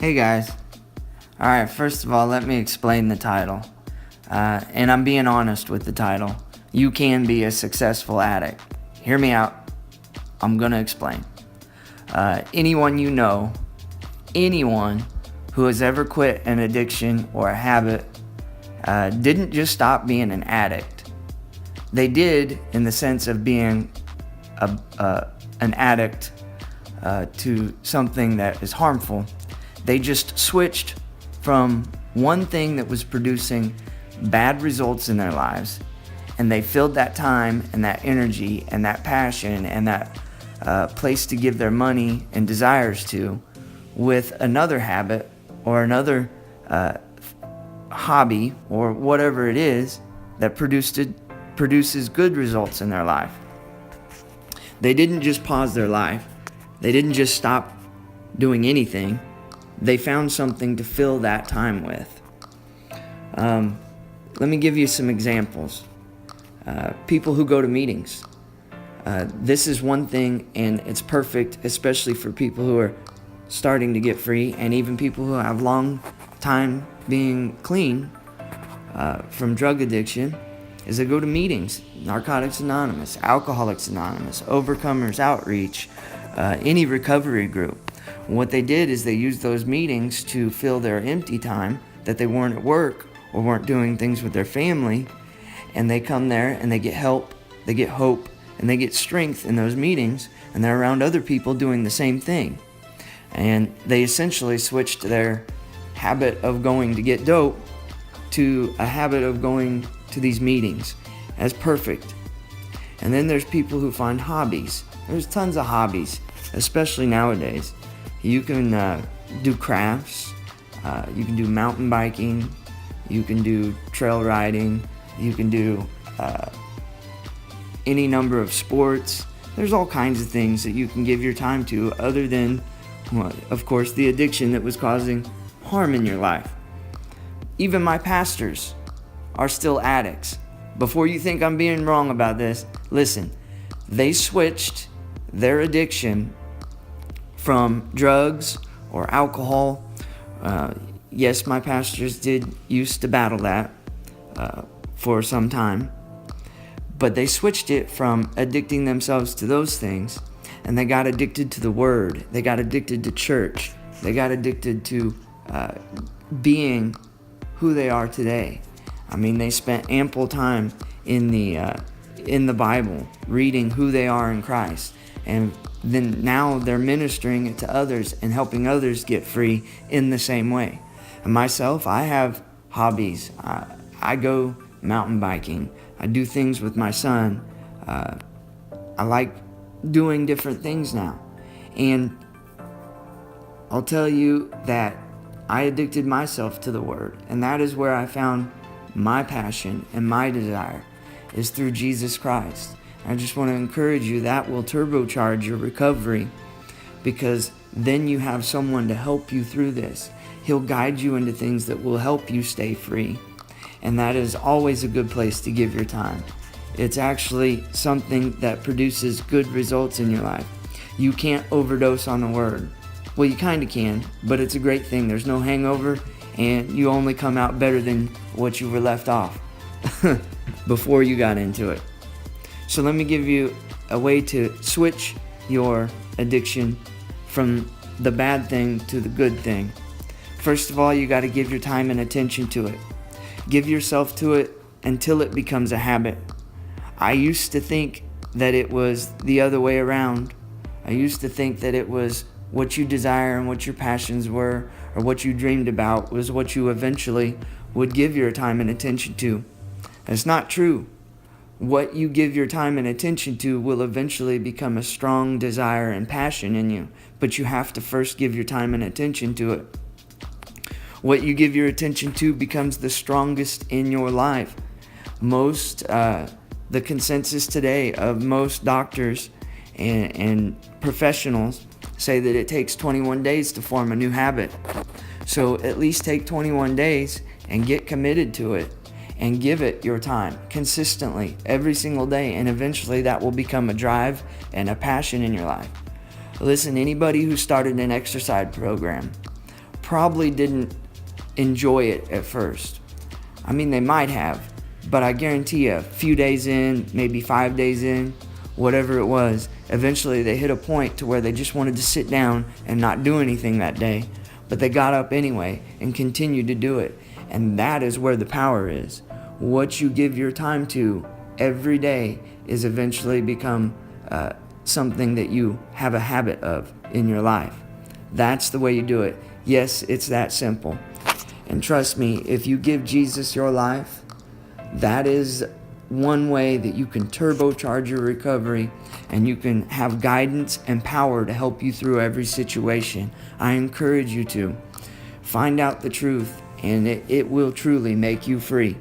Hey guys. Alright, first of all, let me explain the title. And I'm being honest with the title. You can be a successful addict. Hear me out. I'm going to explain. Anyone you know, anyone who has ever quit an addiction or a habit, didn't just stop being an addict. They did in the sense of being an addict to something that is harmful. They just switched from one thing that was producing bad results in their lives, and they filled that time and that energy and that passion and that place to give their money and desires to with another habit or another hobby or whatever it is that produces good results in their life. They didn't just pause their life. They didn't just stop doing anything. They found something to fill that time with. Let me give you some examples. People who go to meetings. This is one thing, and it's perfect, especially for people who are starting to get free, and even people who have long time being clean from drug addiction, is they go to meetings. Narcotics Anonymous, Alcoholics Anonymous, Overcomers Outreach, any recovery group. What they did is they used those meetings to fill their empty time that they weren't at work or weren't doing things with their family, and they come there and they get help, they get hope, and they get strength in those meetings, and they're around other people doing the same thing. And they essentially switched their habit of going to get dope to a habit of going to these meetings. That's perfect. And then there's people who find hobbies. There's tons of hobbies, especially nowadays. You can do crafts, you can do mountain biking, you can do trail riding, you can do any number of sports. There's all kinds of things that you can give your time to other than, well, of course, the addiction that was causing harm in your life. Even my pastors are still addicts. Before you think I'm being wrong about this, listen, they switched their addiction from drugs or alcohol. Yes, my pastors did used to battle that for some time, but they switched it from addicting themselves to those things, and they got addicted to the Word. They got addicted to church. They got addicted to being who they are today. I mean, they spent ample time in the Bible, reading who they are in Christ, and then now they're ministering it to others and helping others get free in the same way. And myself, I have hobbies. I go mountain biking. I do things with my son. I like doing different things now. And I'll tell you that I addicted myself to the Word, and that is where I found my passion and my desire, is through Jesus Christ. I just want to encourage you, that will turbocharge your recovery, because then you have someone to help you through this. He'll guide you into things that will help you stay free. And that is always a good place to give your time. It's actually something that produces good results in your life. You can't overdose on the Word. Well, you kind of can, but it's a great thing. There's no hangover, and you only come out better than what you were left off before you got into it. So let me give you a way to switch your addiction from the bad thing to the good thing. First of all, you got to give your time and attention to it. Give yourself to it until it becomes a habit. I used to think that it was the other way around. I used to think that it was what you desire and what your passions were, or what you dreamed about, was what you eventually would give your time and attention to. That's not true. What you give your time and attention to will eventually become a strong desire and passion in you, but you have to first give your time and attention to it. What you give your attention to becomes the strongest in your life. The consensus today of most doctors and professionals say that it takes 21 days to form a new habit. So at least take 21 days and get committed to it. And give it your time consistently every single day, and eventually that will become a drive and a passion in your life. Listen, anybody who started an exercise program probably didn't enjoy it at first. I mean, they might have, but I guarantee you, a few days in, maybe 5 days in, whatever it was, eventually they hit a point to where they just wanted to sit down and not do anything that day. But they got up anyway and continued to do it. And that is where the power is. What you give your time to every day is eventually become something that you have a habit of in your life. That's the way you do it. Yes, it's that simple. And trust me, if you give Jesus your life, that is one way that you can turbocharge your recovery, and you can have guidance and power to help you through every situation. I encourage you to find out the truth, and it will truly make you free.